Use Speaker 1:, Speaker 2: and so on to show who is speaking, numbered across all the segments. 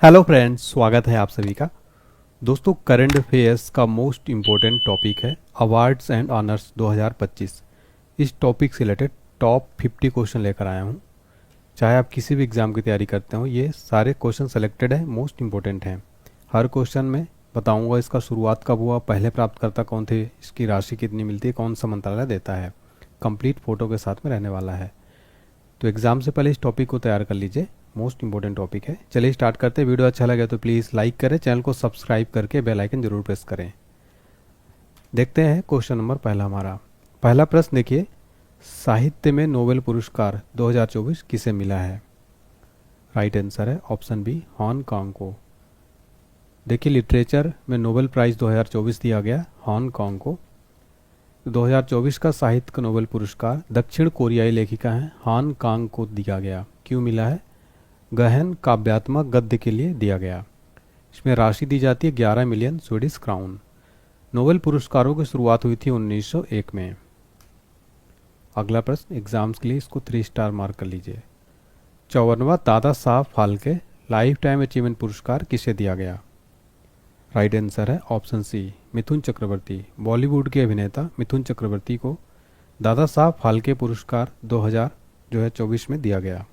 Speaker 1: Hello friends, स्वागत है आप सभी का। दोस्तों, करंट अफेयर्स का मोस्ट इम्पोर्टेंट टॉपिक है अवार्ड्स एंड ऑनर्स 2025। इस टॉपिक से रिलेटेड टॉप 50 क्वेश्चन लेकर आया हूँ। चाहे आप किसी भी एग्ज़ाम की तैयारी करते हो, ये सारे क्वेश्चन सेलेक्टेड है, मोस्ट इम्पोर्टेंट हैं। हर क्वेश्चन में बताऊँगा इसका शुरुआत कब हुआ, पहले प्राप्तकर्ता कौन थे, इसकी राशि कितनी मिलती है, कौन सा मंत्रालय देता है। कंप्लीट फोटो के साथ में रहने वाला है। तो एग्ज़ाम से पहले इस टॉपिक को तैयार कर लीजिए, मोस्ट इंपॉर्टेंट टॉपिक है। चलिए स्टार्ट करते हैं। वीडियो अच्छा लगे तो प्लीज़ लाइक करें, चैनल को सब्सक्राइब करके बेल आइकन जरूर प्रेस करें। देखते हैं क्वेश्चन नंबर पहला हमारा। पहला प्रश्न देखिए, साहित्य में नोबेल पुरस्कार 2024 किसे मिला है? राइट आंसर है ऑप्शन बी, हांगकांग को। देखिए, लिटरेचर में नोबेल प्राइज़ 2024 दिया गया हांगकांग को। 2024 का साहित्य का नोबेल पुरस्कार दक्षिण कोरियाई लेखिका हैं हांगकांग को दिया गया। क्यों मिला है? गहन काव्यात्मक गद्य के लिए दिया गया। इसमें राशि दी जाती है 11 मिलियन स्वीडिश क्राउन। नोबेल पुरस्कारों की शुरुआत हुई थी 1901 में। अगला प्रश्न, एग्जाम्स के लिए इसको 3 स्टार मार्क कर लीजिए। 54वां Dada Saheb Phalke life time achievement पुरस्कार किसे दिया गया? राइट आंसर है ऑप्शन सी, मिथुन चक्रवर्ती। बॉलीवुड के अभिनेता मिथुन चक्रवर्ती को दादा साहब फाल्के पुरस्कार 2024 में दिया गया।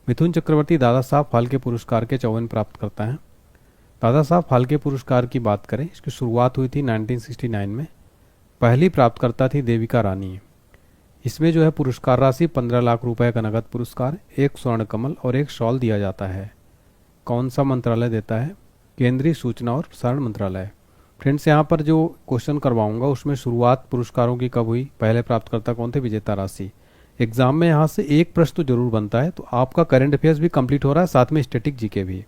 Speaker 1: मिथुन चक्रवर्ती दादा साहब फाल्के पुरस्कार के 54 प्राप्त करता है। दादा साहब फाल्के पुरस्कार की बात करें, इसकी शुरुआत हुई थी 1969 में। पहली प्राप्तकर्ता थी देविका रानी। इसमें जो है पुरस्कार राशि 15 लाख रुपए का नगद पुरस्कार, एक स्वर्ण कमल और एक शॉल दिया जाता है। कौन सा मंत्रालय देता है? केंद्रीय सूचना और प्रसारण मंत्रालय। फ्रेंड्स, यहाँ पर जो क्वेश्चन करवाऊंगा उसमें शुरुआत पुरस्कारों की कब हुई, पहले प्राप्तकर्ता कौन थे, विजेता राशि। एग्जाम में यहाँ से एक प्रश्न तो जरूर बनता है, तो आपका करंट अफेयर्स भी कंप्लीट हो रहा है, साथ में स्टैटिक जीके भी।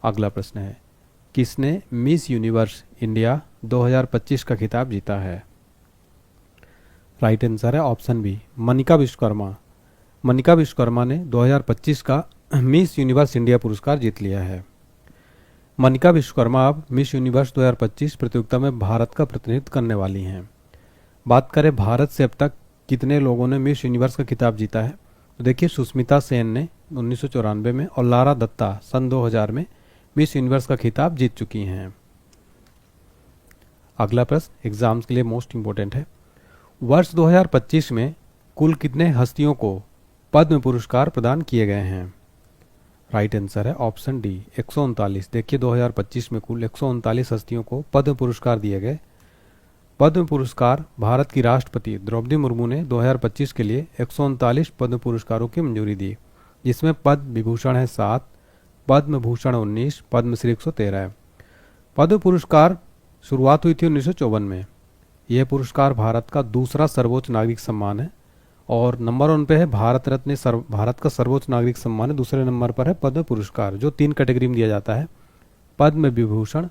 Speaker 1: अगला प्रश्न है, किसने मिस यूनिवर्स इंडिया 2025 का खिताब जीता है? राइट आंसर है ऑप्शन बी, मनिका विश्वकर्मा। मनिका विश्वकर्मा ने 2025 का मिस यूनिवर्स इंडिया पुरस्कार जीत लिया है। मनिका विश्वकर्मा अब मिस यूनिवर्स 2025 प्रतियोगिता में भारत का प्रतिनिधित्व करने वाली हैं। बात करें भारत से अब तक कितने लोगों ने मिस यूनिवर्स का खिताब जीता है, तो देखिए, सुष्मिता सेन ने 1994 में और लारा दत्ता सन 2000 में मिस यूनिवर्स का खिताब जीत चुकी हैं। अगला प्रश्न एग्जाम्स के लिए मोस्ट इंपोर्टेंट है। वर्ष 2025 में कुल कितने हस्तियों को पद्म पुरस्कार प्रदान किए गए हैं? राइट आंसर है ऑप्शन डी, 139। देखिए, 2025 में कुल 139 हस्तियों को पद्म पुरस्कार दिए गए। पद्म पुरस्कार भारत की राष्ट्रपति द्रौपदी मुर्मू ने 2025 के लिए 139 पद्म पुरस्कारों की मंजूरी दी, जिसमें पद्म विभूषण है 7, पद्म भूषण 19, पद्मश्री 113 है। पद्म पुरस्कार शुरुआत हुई थी 1954 में। यह पुरस्कार भारत का दूसरा सर्वोच्च नागरिक सम्मान है और नंबर 1 पे है भारत रत्न। भारत का सर्वोच्च नागरिक सम्मान है। दूसरे नंबर पर है पद्म पुरस्कार, जो 3 कैटेगरी में दिया जाता है, पद्म विभूषण,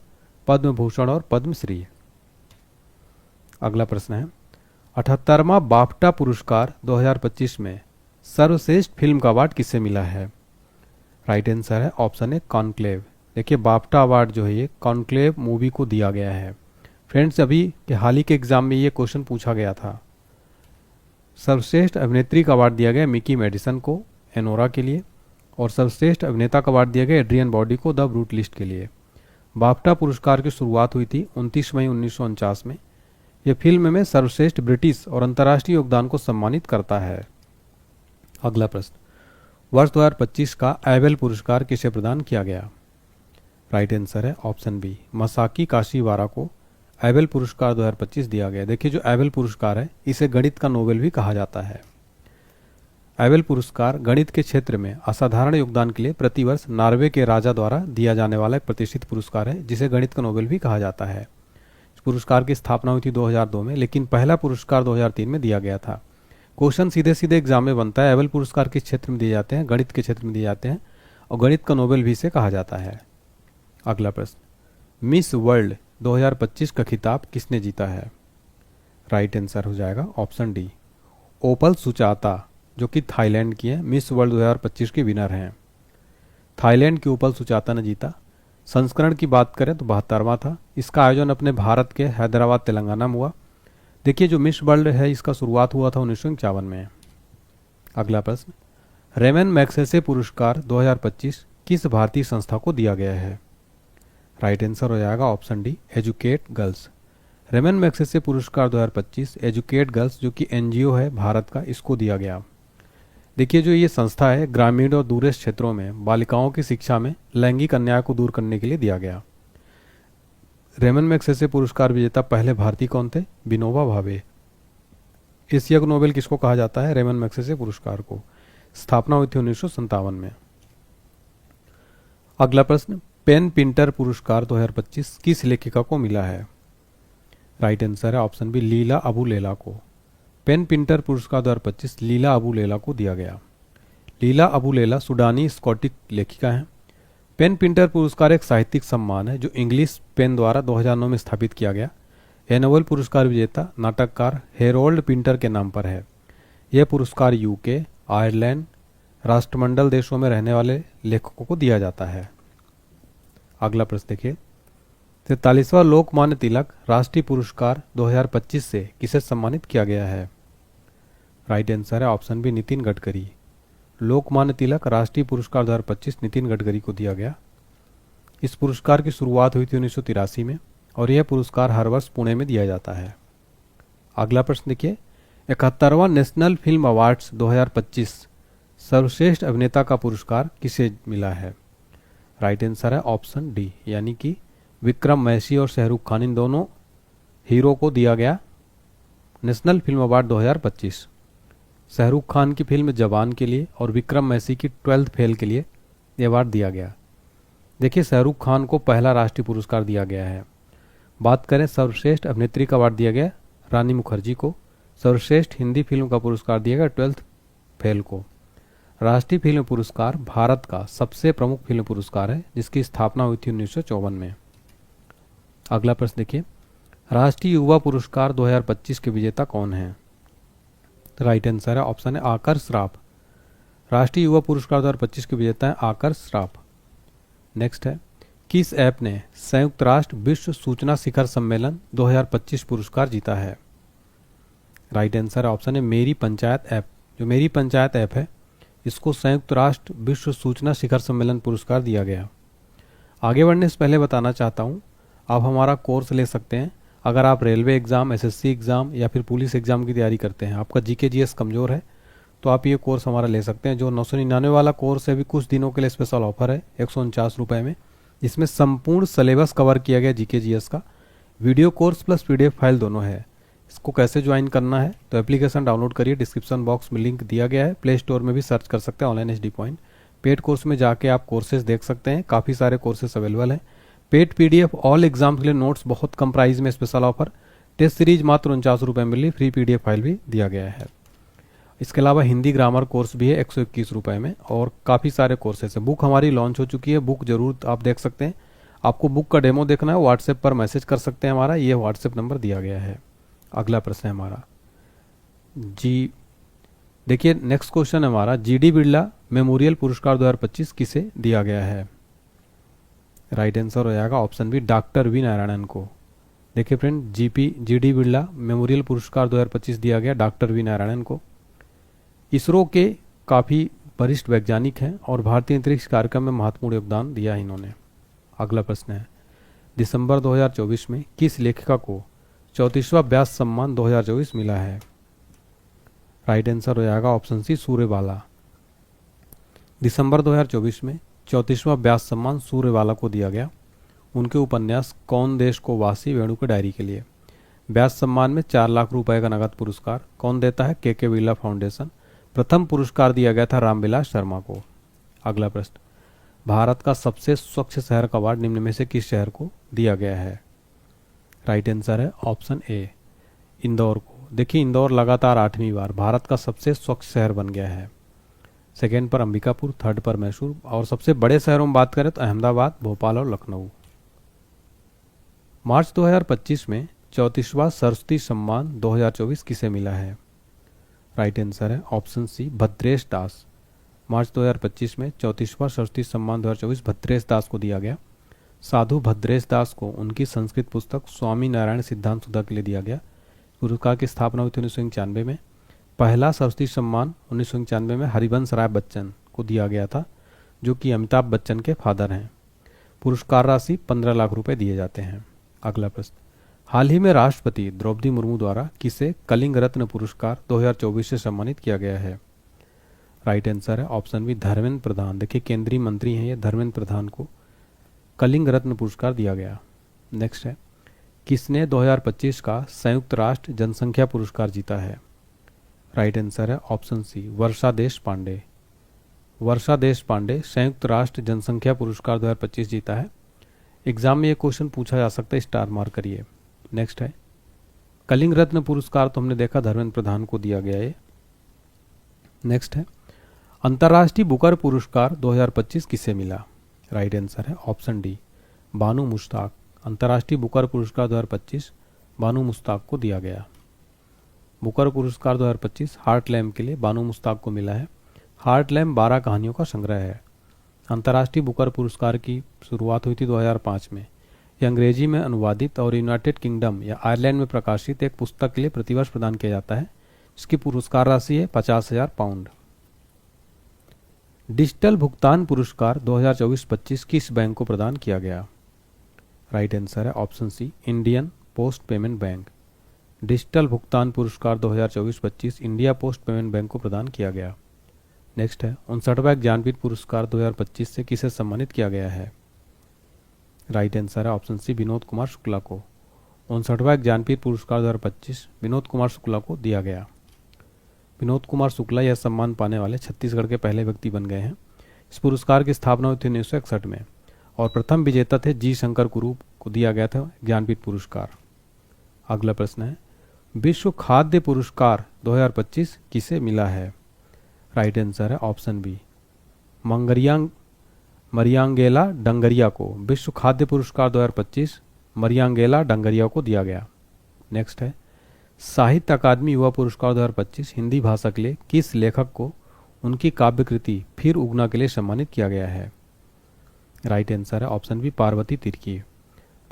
Speaker 1: पद्म भूषण और पद्मश्री। अगला प्रश्न है, 78वां बाफ्टा पुरस्कार 2025 में सर्वश्रेष्ठ फिल्म का अवार्ड किसे मिला है? राइट आंसर है ऑप्शन ए, कॉन्क्लेव। देखिए, बाफ्टा अवार्ड जो है ये कॉन्क्लेव मूवी को दिया गया है। फ्रेंड्स, अभी के हाल ही के एग्जाम में ये क्वेश्चन पूछा गया था। सर्वश्रेष्ठ अभिनेत्री का अवार्ड दिया गया मिकी मेडिसन को एनोरा के लिए, और सर्वश्रेष्ठ अभिनेता का अवार्ड दिया गया एड्रियन बॉडी को द ब्रूट लिस्ट के लिए। बाफ्टा पुरस्कार की शुरुआत हुई थी 29 मई 1949 में। यह फिल्म में सर्वश्रेष्ठ ब्रिटिश और अंतर्राष्ट्रीय योगदान को सम्मानित करता है। अगला प्रश्न, वर्ष 2025 का एबेल पुरस्कार किसे प्रदान किया गया? राइट आंसर है ऑप्शन बी, मसाकी काशीवारा को एबेल पुरस्कार 2025 दिया गया। देखिए, जो एबेल पुरस्कार है इसे गणित का नोबेल भी कहा जाता है। एबेल पुरस्कार गणित के क्षेत्र में असाधारण योगदान के लिए प्रतिवर्ष नॉर्वे के राजा द्वारा दिया जाने वाला एक प्रतिष्ठित पुरस्कार है, जिसे गणित का नोबेल भी कहा जाता है। पुरस्कार की स्थापना हुई थी 2002 में, लेकिन पहला पुरस्कार 2003 में दिया गया था। क्वेश्चन सीधे सीधे एग्जाम में बनता है। एबेल पुरस्कार किस क्षेत्र में दिए जाते हैं? गणित के क्षेत्र में दिए जाते हैं, और गणित का नोबेल भी इसे कहा जाता है। अगला प्रश्न, मिस वर्ल्ड 2025 का खिताब किसने जीता है? राइट आंसर हो जाएगा ऑप्शन डी, ओपल सुचाता, जो कि थाईलैंड की है, मिस वर्ल्ड 2025 की विनर हैं। थाईलैंड की ओपल सुचाता ने जीता। संस्करण की बात करें तो 72वां था। इसका आयोजन अपने भारत के हैदराबाद तेलंगाना में हुआ। देखिए, जो मिस वर्ल्ड है इसका शुरुआत हुआ था 1951 में। अगला प्रश्न, रेमन मैग्सेसे पुरस्कार 2025 किस भारतीय संस्था को दिया गया है? राइट आंसर हो जाएगा option D, educate girls. Ramon Magsaysay पुरस्कार 2025 एजुकेट गर्ल्स जो कि एनजीओ है भारत का, इसको दिया गया। देखिए जो ये संस्था है ग्रामीण और दूरस्थ क्षेत्रों में बालिकाओं की शिक्षा में लैंगिक अन्याय को दूर करने के लिए दिया गया। रेमन मैग्सेसे पुरस्कार विजेता पहले भारतीय कौन थे? विनोबा भावे। एशिया को नोबेल किसको कहा जाता है? रेमन मैग्सेसे पुरस्कार को। स्थापना हुई थी 1957 में। अगला प्रश्न, पेन पिंटर पुरस्कार 2025 किस लेखिका को मिला है? राइट आंसर है ऑप्शन बी, लीला अबू लेला को। पेन पिंटर पुरस्कार 2025 लीला अबू लेला को दिया गया। लीला अबू लेला सुडानी स्कॉटिश लेखिका हैं। पेन पिंटर पुरस्कार एक साहित्यिक सम्मान है जो इंग्लिश पेन द्वारा 2009 में स्थापित किया गया। यह नोबेल पुरस्कार विजेता नाटककार हेरोल्ड पिंटर के नाम पर है। यह पुरस्कार यूके, आयरलैंड, राष्ट्रमंडल देशों में रहने वाले लेखकों को दिया जाता है। अगला प्रश्न देखिए, 43वां लोकमान्य तिलक राष्ट्रीय पुरस्कार 2025 से किसे सम्मानित किया गया है? राइट आंसर है ऑप्शन बी, नितिन गडकरी। लोकमान्य तिलक राष्ट्रीय पुरस्कार 2025 नितिन गडकरी को दिया गया। इस पुरस्कार की शुरुआत हुई थी 1983 में और यह पुरस्कार हर वर्ष पुणे में दिया जाता है। अगला प्रश्न देखिए, 71वां नेशनल फिल्म अवार्ड्स 2025 सर्वश्रेष्ठ अभिनेता का पुरस्कार किसे मिला है? राइट आंसर है ऑप्शन डी, यानी कि विक्रम मैसी और शाहरुख खान, इन दोनों हीरो को दिया गया national film award 2025। Shahrukh Khan की फिल्म जवान के लिए और विक्रम मैसी की 12th फेल के लिए यह अवार्ड दिया गया। देखिए शाहरुख खान को पहला राष्ट्रीय पुरस्कार दिया गया है। बात करें सर्वश्रेष्ठ अभिनेत्री का अवार्ड दिया गया रानी मुखर्जी को। सर्वश्रेष्ठ हिंदी फिल्म का पुरस्कार दिया गया 12th फेल को। राष्ट्रीय फिल्म पुरस्कार भारत का सबसे प्रमुख फिल्म पुरस्कार है जिसकी स्थापना हुई थी 1954 में। अगला प्रश्न देखिए, राष्ट्रीय युवा पुरस्कार 2025 के विजेता कौन हैं? राइट आंसर है ऑप्शन है आकर्ष श्रॉफ। राष्ट्रीय युवा पुरस्कार 2025 के विजेता है आकर्ष श्रॉफ। नेक्स्ट है, किस ऐप ने संयुक्त राष्ट्र विश्व सूचना शिखर सम्मेलन 2025 पुरस्कार जीता है? राइट आंसर ऑप्शन है मेरी पंचायत ऐप। जो मेरी पंचायत ऐप है इसको संयुक्त राष्ट्र विश्व सूचना शिखर सम्मेलन पुरस्कार दिया गया। आगे बढ़ने से पहले बताना चाहता हूँ, आप हमारा कोर्स ले सकते हैं अगर आप रेलवे एग्ज़ाम, एसएससी एग्ज़ाम या फिर पुलिस एग्ज़ाम की तैयारी करते हैं, आपका जीके जीएस कमज़ोर है तो आप ये कोर्स हमारा ले सकते हैं। जो 999 वाला कोर्स है अभी कुछ दिनों के लिए स्पेशल ऑफर है 149 रुपये में, जिसमें संपूर्ण सिलेबस कवर किया गया जीके जीएस का। Video course plus PDF file दोनों है। इसको कैसे ज्वाइन करना है तो एप्लीकेशन डाउनलोड करिए, डिस्क्रिप्शन बॉक्स में लिंक दिया गया है। प्ले स्टोर में भी सर्च कर सकते हैं online HD point. Paid course में जाके आप कोर्सेज देख सकते हैं, काफ़ी सारे कोर्सेज अवेलेबल हैं। पेड पीडीएफ ऑल एग्जाम्स के लिए नोट्स बहुत कम प्राइस में स्पेशल ऑफर। टेस्ट सीरीज मात्र 49 रुपये मिली, फ्री पीडीएफ फाइल भी दिया गया है। इसके अलावा हिंदी ग्रामर कोर्स भी है 121 रुपये में और काफ़ी सारे कोर्सेज हैं। बुक हमारी लॉन्च हो चुकी है, बुक जरूर आप देख सकते हैं। आपको बुक का डेमो देखना है व्हाट्सएप पर मैसेज कर सकते हैं, हमारा ये व्हाट्सएप नंबर दिया गया है। अगला प्रश्न है हमारा जी, देखिए नेक्स्ट क्वेश्चन है हमारा, जीडी बिरला मेमोरियल पुरस्कार 2025 किसे दिया गया है? राइट आंसर हो जाएगा option B, doctor V Narayanan को। देखिए फ्रेंड, जीडी बिरला मेमोरियल पुरस्कार 2025 दिया गया डॉक्टर वी नारायणन को। इसरो के काफ़ी वरिष्ठ वैज्ञानिक हैं और भारतीय अंतरिक्ष कार्यक्रम में महत्वपूर्ण योगदान दिया है इन्होंने। अगला प्रश्न है, दिसंबर 2024 में किस लेखिका को 34वां व्यास सम्मान 2024 मिला है? राइट आंसर हो जाएगा ऑप्शन सी, सूर्यबाला। दिसंबर 2024 में 34वां व्यास सम्मान सूर्यबाला को दिया गया। उनके उपन्यास कौन देश को वासी वेणु की डायरी के लिए। व्यास सम्मान में 4 लाख रुपए का नगद पुरस्कार कौन देता है? के बिरला फाउंडेशन। प्रथम पुरस्कार दिया गया था रामविलास शर्मा को। अगला प्रश्न, भारत का सबसे स्वच्छ शहर का अवार्ड निम्न में से किस शहर को दिया गया है? राइट आंसर है ऑप्शन ए, इंदौर को। देखिए इंदौर लगातार 8वीं बार भारत का सबसे स्वच्छ शहर बन गया है। सेकेंड पर अंबिकापुर, थर्ड पर मैसूर और सबसे बड़े शहरों में बात करें तो अहमदाबाद, भोपाल और लखनऊ। मार्च 2025 में 34वां सरस्वती सम्मान 2024 किसे मिला है? राइट आंसर है ऑप्शन सी, भद्रेश दास। मार्च 2025 में 34वां सरस्वती सम्मान 2024 भद्रेश दास को दिया गया। साधु भद्रेश दास को उनकी संस्कृत पुस्तक स्वामी नारायण सिद्धांत सुधा के लिए दिया गया। पुरस्कार की स्थापना हुई थी 1991 में। पहला सरस्वती सम्मान 1991 में हरिवंश राय बच्चन को दिया गया था। जो कि अमिताभ बच्चन के फादर हैं। पुरस्कार राशि 15 लाख रुपए दिए जाते हैं। अगला प्रश्न, हाल ही में राष्ट्रपति द्रौपदी मुर्मू द्वारा किसे कलिंग रत्न पुरस्कार 2024 से सम्मानित किया गया है? राइट आंसर है ऑप्शन बी धर्मेंद्र प्रधान। देखिए केंद्रीय मंत्री हैं ये धर्मेंद्र प्रधान को कलिंग रत्न पुरस्कार दिया गया। नेक्स्ट है, किसने 2025 का संयुक्त राष्ट्र जनसंख्या पुरस्कार जीता है? राइट आंसर है ऑप्शन सी वर्षा देश पांडे। वर्षा देश पांडे संयुक्त राष्ट्र जनसंख्या पुरस्कार 2025 जीता है। एग्जाम में ये क्वेश्चन पूछा जा सकता है, स्टार मार्क करिए। नेक्स्ट है, कलिंग रत्न पुरस्कार तो हमने देखा धर्मेंद्र प्रधान को दिया गया है। नेक्स्ट है, अंतर्राष्ट्रीय बुकर पुरस्कार 2025 किसे मिला? राइट आंसर है ऑप्शन डी बानू मुश्ताक। अंतर्राष्ट्रीय बुकर पुरस्कार 2025 बानू मुश्ताक को दिया गया। बुकर पुरस्कार 2025 हार्ट लैम्प के लिए बानू मुश्ताक को मिला है। हार्ट लैम्प 12 कहानियों का संग्रह है। अंतर्राष्ट्रीय बुकर पुरस्कार की शुरुआत हुई थी 2005 में। यह अंग्रेजी में अनुवादित और यूनाइटेड किंगडम या आयरलैंड में प्रकाशित एक पुस्तक के लिए प्रतिवर्ष प्रदान किया जाता है, जिसकी पुरस्कार राशि है 50,000 पाउंड। डिजिटल भुगतान पुरस्कार 2024-25 किस बैंक को प्रदान किया गया? राइट आंसर है option C Indian post payment bank. Digital भुगतान पुरस्कार 2024-25 इंडिया पोस्ट पेमेंट बैंक को प्रदान किया गया। नेक्स्ट है, 59वां ज्ञानपीठ पुरस्कार 2025 से किसे सम्मानित किया गया है? राइट आंसर है ऑप्शन सी विनोद कुमार शुक्ला को। 59वां ज्ञानपीठ पुरस्कार 2025 विनोद कुमार शुक्ला को दिया गया। विनोद कुमार शुक्ला यह सम्मान पाने वाले छत्तीसगढ़ के पहले व्यक्ति बन गए हैं। इस पुरस्कार की स्थापना हुई थी 1961 में और प्रथम विजेता थे जी शंकर कुरू को दिया गया था ज्ञानपीठ पुरस्कार। अगला प्रश्न है, विश्व खाद्य पुरस्कार 2025 किसे मिला है? राइट आंसर है ऑप्शन बी मरियांगेला डंगरिया को। विश्व खाद्य पुरस्कार 2025 मरियांगेला डंगरिया को दिया गया। नेक्स्ट है, साहित्य अकादमी युवा पुरस्कार 2025 हिंदी भाषा के लिए किस लेखक को उनकी काव्य कृति फिर उगना के लिए सम्मानित किया गया है? राइट आंसर है ऑप्शन बी पार्वती तिर्की।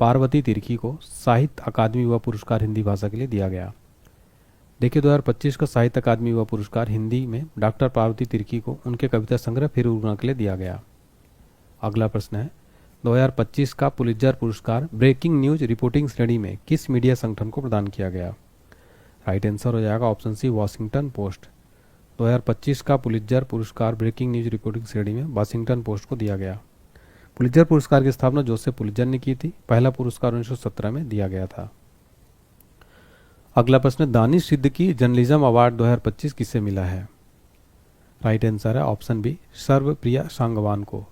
Speaker 1: पार्वती तिर्की को साहित्य अकादमी युवा पुरस्कार हिंदी भाषा के लिए दिया गया। देखिए 2025 का साहित्य अकादमी युवा पुरस्कार हिंदी में डॉक्टर पार्वती तिर्की को उनके कविता संग्रह फिर उगना के लिए दिया गया। अगला प्रश्न है, 2025 का पुलित्जर पुरस्कार ब्रेकिंग न्यूज रिपोर्टिंग श्रेणी में किस मीडिया संगठन को प्रदान किया गया? राइट आंसर हो जाएगा ऑप्शन सी वॉशिंगटन पोस्ट। 2025 का पुलित्जर पुरस्कार ब्रेकिंग न्यूज रिपोर्टिंग श्रेणी में वॉशिंगटन पोस्ट को दिया गया। पुलित्जर पुरस्कार की स्थापना जोसेफ पुलित्जर ने की थी। पहला पुरस्कार 1917 में दिया गया था। अगला प्रश्न, दानिश सिद्दीकी जर्नलिज्म अवार्ड 2025 किसे मिला है? राइट आंसर है ऑप्शन बी सर्वप्रिया सांगवान को।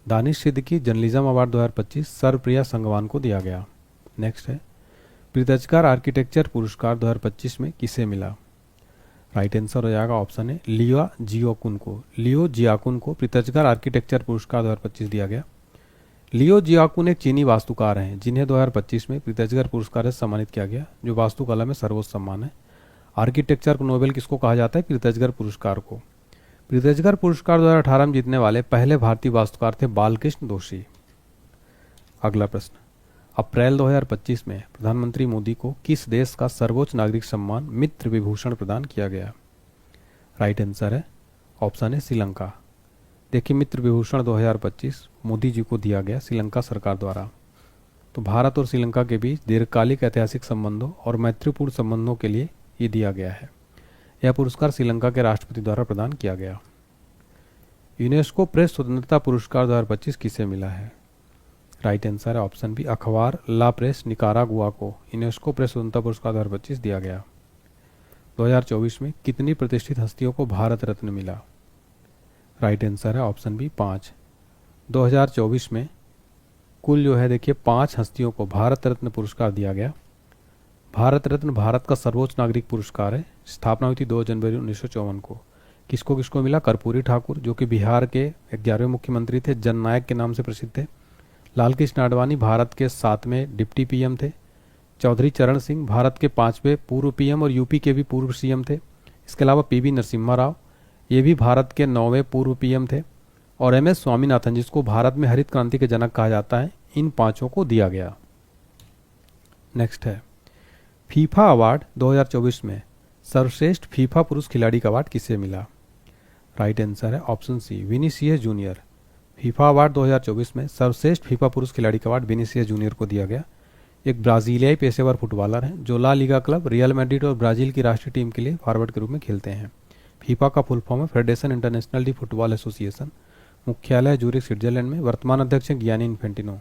Speaker 1: दानिश सिद्दीकी जर्नलिज्म अवार्ड 2025 सर्वप्रिया सांगवान को दिया गया। नेक्स्ट है, प्रीतजकार आर्किटेक्चर पुरस्कार 2025 में किसे मिला? राइट आंसर हो जाएगा ऑप्शन है लियो जियाकुन को। लियो जियाकुन को प्रीतजकार आर्किटेक्चर पुरस्कार 2025 दिया गया। लियो जियाकुन एक चीनी वास्तुकार हैं जिन्हें 2025 में प्रीतजकर पुरस्कार से सम्मानित किया गया, जो वास्तुकला में सर्वोच्च सम्मान है। आर्किटेक्चर को नोबेल किसको कहा जाता है? प्रीतजकर पुरस्कार को। प्रीतजकर पुरस्कार 2018 में जीतने वाले पहले भारतीय वास्तुकार थे बालकृष्ण दोषी। अगला प्रश्न, अप्रैल 2025 में प्रधानमंत्री मोदी को किस देश का सर्वोच्च नागरिक सम्मान मित्र विभूषण प्रदान किया गया? राइट आंसर है ऑप्शन है श्रीलंका। देखिए मित्र विभूषण 2025 मोदी जी को दिया गया श्रीलंका सरकार द्वारा। तो भारत और श्रीलंका के बीच दीर्घकालिक ऐतिहासिक संबंधों और मैत्रीपूर्ण संबंधों के लिए ये दिया गया है। यह पुरस्कार श्रीलंका के राष्ट्रपति द्वारा प्रदान किया गया। यूनेस्को प्रेस स्वतंत्रता पुरस्कार 2025 किसे मिला है? राइट आंसर है ऑप्शन बी अखबार ला प्रेस निकारागुआ को यूनेस्को प्रेस स्वतंत्रता पुरस्कार 2025 दिया गया। 2024 में कितनी प्रतिष्ठित हस्तियों को भारत रत्न मिला? राइट आंसर है ऑप्शन बी 5। 2024 में कुल जो है देखिए 5 हस्तियों को भारत रत्न पुरस्कार दिया गया। भारत रत्न भारत का सर्वोच्च नागरिक पुरस्कार है। स्थापना हुई थी 2 जनवरी 1954 को। किसको किसको मिला? कर्पूरी ठाकुर जो कि बिहार के 11वें मुख्यमंत्री थे, जननायक के नाम से प्रसिद्ध थे। लाल कृष्ण आडवाणी भारत के 7वें डिप्टी पीएम थे। चौधरी चरण सिंह भारत के 5वें पूर्व पीएम और यूपी के भी पूर्व सीएम थे। इसके अलावा पीवी नरसिम्हा राव ये भी भारत के 9वें पूर्व पीएम थे। और एमएस स्वामीनाथन जिसको भारत में हरित क्रांति के जनक कहा जाता है, इन 5 को दिया गया। नेक्स्ट है, फीफा अवार्ड 2024 में सर्वश्रेष्ठ फीफा पुरुष खिलाड़ी का अवार्ड किसे मिला? राइट आंसर है option C Vinicius Junior. FIFA award 2024 में सर्वश्रेष्ठ फीफा पुरुष खिलाड़ी का अवार्ड विनीसियस जूनियर को दिया गया। एक ब्राजीलियाई पेशेवर फुटबॉलर हैं जो La Liga club, Real Madrid और ब्राजील की राष्ट्रीय टीम के लिए फॉरवर्ड के रूप में खेलते हैं। फीफा का फुल फॉर्म है federation international D football association. मुख्यालय जूरिक, स्विट्जरलैंड में। वर्तमान अध्यक्ष हैं गियानी इन्फेंटिनो।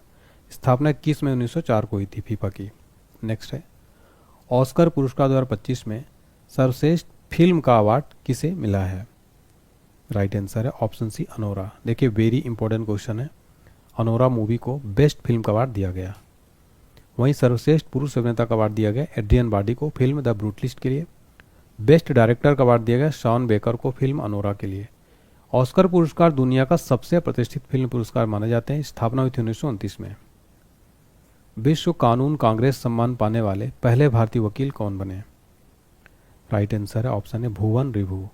Speaker 1: स्थापना 21 मई 1904 को हुई थी फीफा की। नेक्स्ट है ऑस्कर पुरस्कार 2025 में सर्वश्रेष्ठ फिल्म का अवार्ड किसे मिला है? राइट आंसर है ऑप्शन सी, अनोरा। देखिए वेरी इंपॉर्टेंट क्वेश्चन है। अनोरा मूवी को बेस्ट फिल्म का अवार्ड दिया गया। वहीं सर्वश्रेष्ठ पुरुष अभिनेता का अवार्ड दिया गया एड्रियन बार्डी को फिल्म द ब्रूटलिस्ट के लिए। बेस्ट डायरेक्टर का अवार्ड दिया गया शॉन बेकर को फिल्म अनोरा के लिए। ऑस्कर पुरस्कार दुनिया का सबसे प्रतिष्ठित फिल्म पुरस्कार माने जाते हैं। स्थापना हुई थी 1929 में। विश्व कानून कांग्रेस सम्मान पाने वाले पहले भारतीय वकील कौन बने? राइट आंसर है ऑप्शन है भुवन रिभु।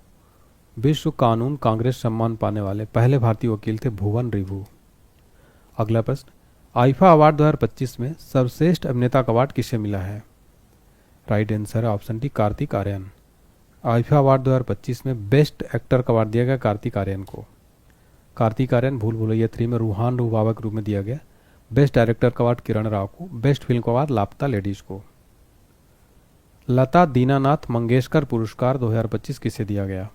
Speaker 1: विश्व कानून कांग्रेस सम्मान पाने वाले पहले भारतीय वकील थे भुवन रिभु। अगला प्रश्न, आईफा अवार्ड 2025 में सर्वश्रेष्ठ अभिनेता का अवार्ड किसे मिला है? राइट आंसर है option D, Kartik Aaryan. IIFA award 2025 में बेस्ट एक्टर का अवार्ड दिया गया कार्तिक आर्यन को। कार्तिक आर्यन भूल भुलैया 3 में रूहान रूबाबा के रूप में दिया गया। बेस्ट डायरेक्टर का अवार्ड किरण राव को। बेस्ट फिल्म का अवार्ड लापता लेडीज को। लता दीनानाथ मंगेशकर पुरस्कार 2025 किसे दिया गया?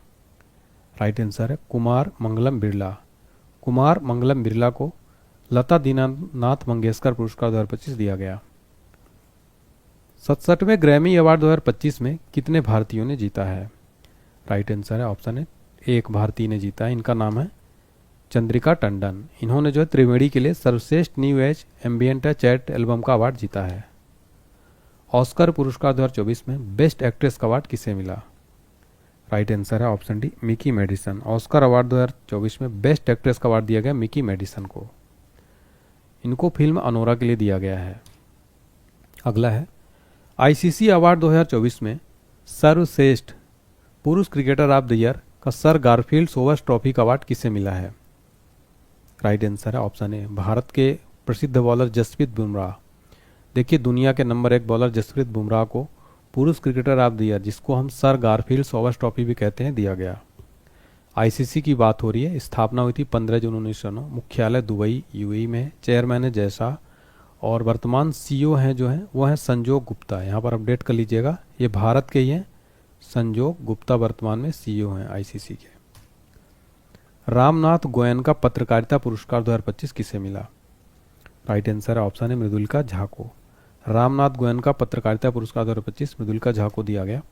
Speaker 1: राइट आंसर है कुमार मंगलम बिरला। कुमार मंगलम बिरला को लता दीनानाथ मंगेशकर पुरस्कार 2025 दिया गया। 67वें ग्रैमी अवार्ड 2025 में कितने भारतीयों ने जीता है? राइट आंसर है ऑप्शन है एक भारतीय ने जीता है। इनका नाम है चंद्रिका टंडन। इन्होंने जो है त्रिवेणी के लिए सर्वश्रेष्ठ new age ambient chat album का अवार्ड जीता है। ऑस्कर पुरस्कार 2024 में बेस्ट एक्ट्रेस का अवार्ड किसे मिला? राइट आंसर है option D, Mikey Madison. Oscar award 2024 में बेस्ट एक्ट्रेस का अवार्ड दिया गया मिकी मेडिसन को। इनको फिल्म अनोरा के लिए दिया गया है। अगला है आईसीसी अवार्ड 2024 में सर्वश्रेष्ठ पुरुष क्रिकेटर ऑफ द ईयर का सर गारफील्ड सोबर्स ट्रॉफी का अवार्ड किसे मिला है? राइट आंसर है ऑप्शन ए, भारत के प्रसिद्ध बॉलर जसप्रीत बुमराह। देखिए दुनिया के नंबर 1 बॉलर जसप्रीत बुमराह को पुरुष क्रिकेटर ऑफ द ईयर, जिसको हम सर गारफील्ड सोबर्स ट्रॉफी भी कहते हैं, दिया गया। आईसीसी की बात हो रही है। स्थापना हुई थी 15 जून 1909। मुख्यालय दुबई यूएई में। चेयरमैन है जयशाह और वर्तमान सीईओ हैं जो हैं वो हैं संजोग गुप्ता। यहाँ पर अपडेट कर लीजिएगा, ये भारत के ही हैं। संजोग गुप्ता वर्तमान में सीईओ हैं आईसीसी के। रामनाथ गोयनका पत्रकारिता पुरस्कार 2025 किसे मिला? राइट आंसर है ऑप्शन है मृदुलिका झा को। रामनाथ गोयनका पत्रकारिता पुरस्कार 2025 मृदुलिका झा को दिया गया।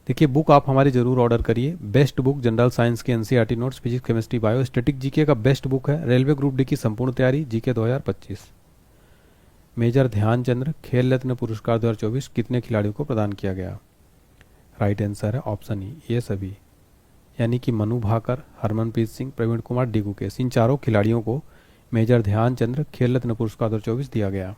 Speaker 1: देखिए बुक आप हमारी जरूर ऑर्डर करिए। बेस्ट बुक जनरल साइंस के NCERT notes, physics, chemistry, bio, static GK का बेस्ट बुक है। रेलवे ग्रुप डी की संपूर्ण तैयारी जीके 2025। मेजर ध्यानचंद्र खेल रत्न पुरस्कार 2024 कितने खिलाड़ियों को प्रदान किया गया? राइट आंसर है ऑप्शन ई, ये सभी, यानी कि मनु भाकर, हरमनप्रीत सिंह, प्रवीण कुमार, डी गुकेश, इन चारों खिलाड़ियों को मेजर ध्यानचंद्र खेल रत्न पुरस्कार 2024 दिया गया।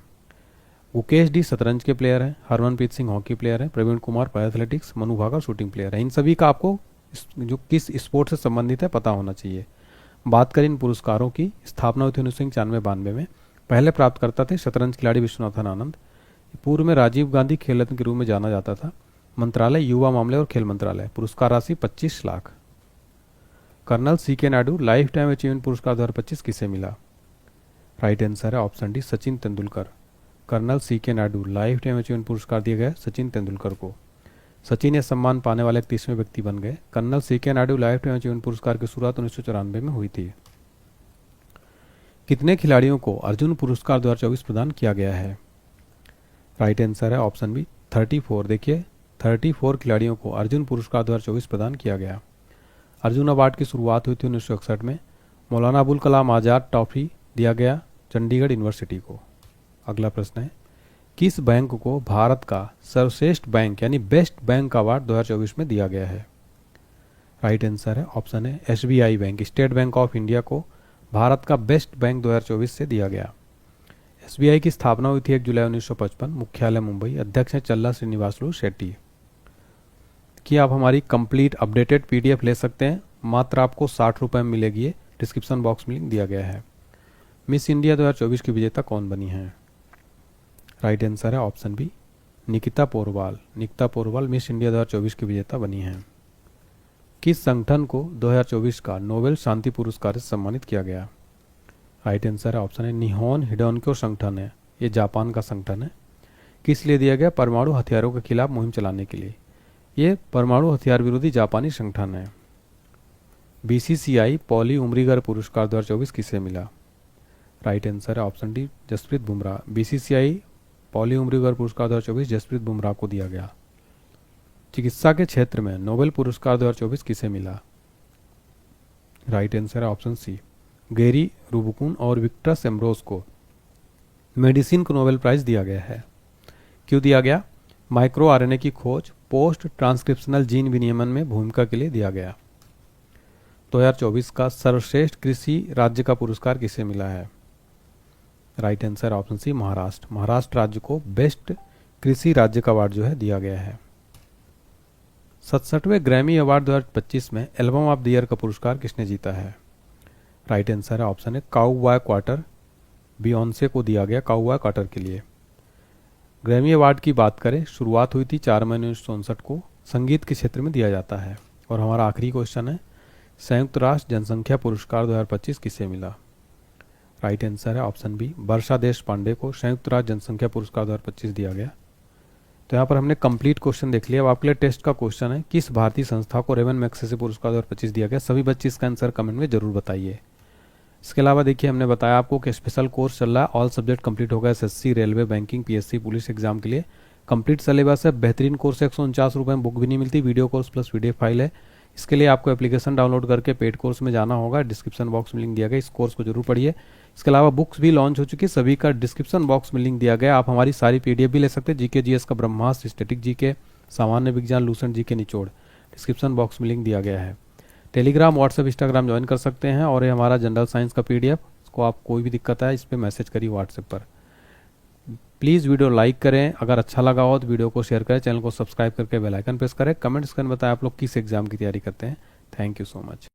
Speaker 1: गुकेश डी शतरंज के प्लेयर हैं, हरमनप्रीत सिंह हॉकी प्लेयर हैं, प्रवीण कुमार पैराथलेटिक्स, मनु भाकर शूटिंग प्लेयर है। इन सभी का आपको जो किस स्पोर्ट से संबंधित है पता होना चाहिए। बात करें इन पुरस्कारों की, स्थापना हुई थी 1991-92 में। पहले प्राप्तकर्ता थे शतरंज खिलाड़ी विश्वनाथन आनंद। पूर्व में राजीव गांधी खेल रत्न के रूप में जाना जाता था। मंत्रालय युवा मामले और खेल मंत्रालय। पुरस्कार राशि 25 lakh. Colonel CK Naidu life time achievement पुरस्कार 2025 किसे मिला? राइट आंसर है option D, Sachin Tendulkar. Colonel CK Naidu life time achievement पुरस्कार दिया गया सचिन तेंदुलकर को। सचिन ये सम्मान पाने वाले 31वें व्यक्ति बन गए। Colonel CK Naidu life time achievement पुरस्कार की शुरुआत 1994 में हुई थी। कितने खिलाड़ियों को अर्जुन पुरस्कार 2024 प्रदान किया गया है? राइट आंसर है ऑप्शन बी, 34। देखिए 34 खिलाड़ियों को अर्जुन पुरस्कार 2024 प्रदान किया गया। अर्जुन अवार्ड की शुरुआत हुई थी 1961 में। मौलाना अबुल कलाम आज़ाद ट्रॉफी दिया गया चंडीगढ़ यूनिवर्सिटी को। अगला प्रश्न है, किस बैंक को भारत का सर्वश्रेष्ठ बैंक यानी बेस्ट बैंक का अवार्ड 2024 में दिया गया है? राइट आंसर है ऑप्शन है SBI bank. State bank of India को भारत का बेस्ट बैंक 2024 से दिया गया। एसबीआई की स्थापना हुई थी 1 जुलाई 1955। मुख्यालय मुंबई। अध्यक्ष है चल्ला श्रीनिवासलू शेट्टी। कि आप हमारी कंप्लीट अपडेटेड पीडीएफ ले सकते हैं। मात्र आपको 60 रुपये में मिलेगी। डिस्क्रिप्शन बॉक्स में लिंक दिया गया है। मिस इंडिया 2024 की विजेता कौन बनी है? राइट आंसर है option B, Nikita Porwal. Nikita Porwal Miss India 2024 की विजेता बनी है। किस संगठन को 2024 का नोबेल शांति पुरस्कार से सम्मानित किया गया? राइट आंसर है ऑप्शन है निहोन हिडोनक्यो संगठन है, ये जापान का संगठन है। किस लिए दिया गया? परमाणु हथियारों के खिलाफ मुहिम चलाने के लिए। ये परमाणु हथियार विरोधी जापानी संगठन है। बीसीसीआई पॉली उमरीगर पुरस्कार 2024 किसे मिला? राइट आंसर है option D Jasprit Bumrah. BCCI Polly Umrigar पुरस्कार 2024 जसप्रीत बुमराह को दिया गया। चिकित्सा के क्षेत्र में नोबेल पुरस्कार 2024 किसे मिला? राइट आंसर है ऑप्शन सी गैरी रूबिकुन और विक्टर एम्ब्रोस को मेडिसिन को नोबेल प्राइज दिया गया है। क्यों दिया गया? माइक्रो आरएनए की खोज, पोस्ट ट्रांसक्रिप्शनल जीन विनियमन में भूमिका के लिए दिया गया। 2024 का सर्वश्रेष्ठ कृषि राज्य का पुरस्कार किसे मिला है? Right answer option C Maharashtra. Maharashtra राज्य को बेस्ट कृषि राज्य का अवार्ड जो है दिया गया है। 67वें ग्रैमी अवार्ड 2025 में एल्बम ऑफ द ईयर का पुरस्कार किसने जीता है? राइट आंसर है ऑप्शन है काउबॉय क्वार्टर, बियॉन्से को दिया गया काउबॉय क्वार्टर के लिए। ग्रैमी अवार्ड की बात करें, शुरुआत हुई थी 4 मई 1964 को, संगीत के क्षेत्र में दिया जाता है। और हमारा आखिरी क्वेश्चन है संयुक्त राष्ट्र जनसंख्या पुरस्कार 2025 किसे मिला? राइट आंसर है ऑप्शन बी वर्षा देश पांडे को संयुक्त राष्ट्र जनसंख्या पुरस्कार 2025 दिया गया। तो यहाँ पर हमने कंप्लीट क्वेश्चन देख लिया। अब आपके लिए टेस्ट का क्वेश्चन है, किस भारतीय संस्था को रेवन मैग्सेसे पुरस्कार 2025 दिया गया? सभी बच्चे इसका आंसर कमेंट में जरूर बताइए। इसके अलावा देखिए हमने बताया आपको कि स्पेशल कोर्स चल रहा है, ऑल सब्जेक्ट कंप्लीट होगा, SSC, railway, banking, PSC, police exam के लिए कंप्लीट सिलेबस है। बेहतरीन कोर्स है, 149 रुपये में बुक भी नहीं मिलती, video course plus PDF file है। इसके लिए आपको एप्लीकेशन डाउनलोड करके पेड कोर्स में जाना होगा, डिस्क्रिप्शन बॉक्स में लिंक दिया गया, इस कोर्स को जरूर पढ़िए। इसके अलावा बुक्स भी लॉन्च हो चुकी है, सभी का डिस्क्रिप्शन बॉक्स में लिंक दिया गया। आप हमारी सारी पीडीएफ भी ले सकते हैं, जीके जीएस का ब्रह्मास्त्र, स्टैटिक जीके, सामान्य विज्ञान, लूसेंट जीके निचोड़, डिस्क्रिप्शन बॉक्स में लिंक दिया गया है। टेलीग्राम, व्हाट्सएप, इंस्टाग्राम ज्वाइन कर सकते हैं। और ये हमारा जनरल साइंस का पीडीएफ, इसको आप कोई भी दिक्कत है इस पर मैसेज करिए व्हाट्सएप पर। प्लीज़ वीडियो लाइक करें, अगर अच्छा लगा हो तो वीडियो को शेयर करें, चैनल को सब्सक्राइब करके बेल आइकन प्रेस करें। कमेंट्स करके बताएं आप लोग किस एग्जाम की तैयारी करते हैं। Thank you so much.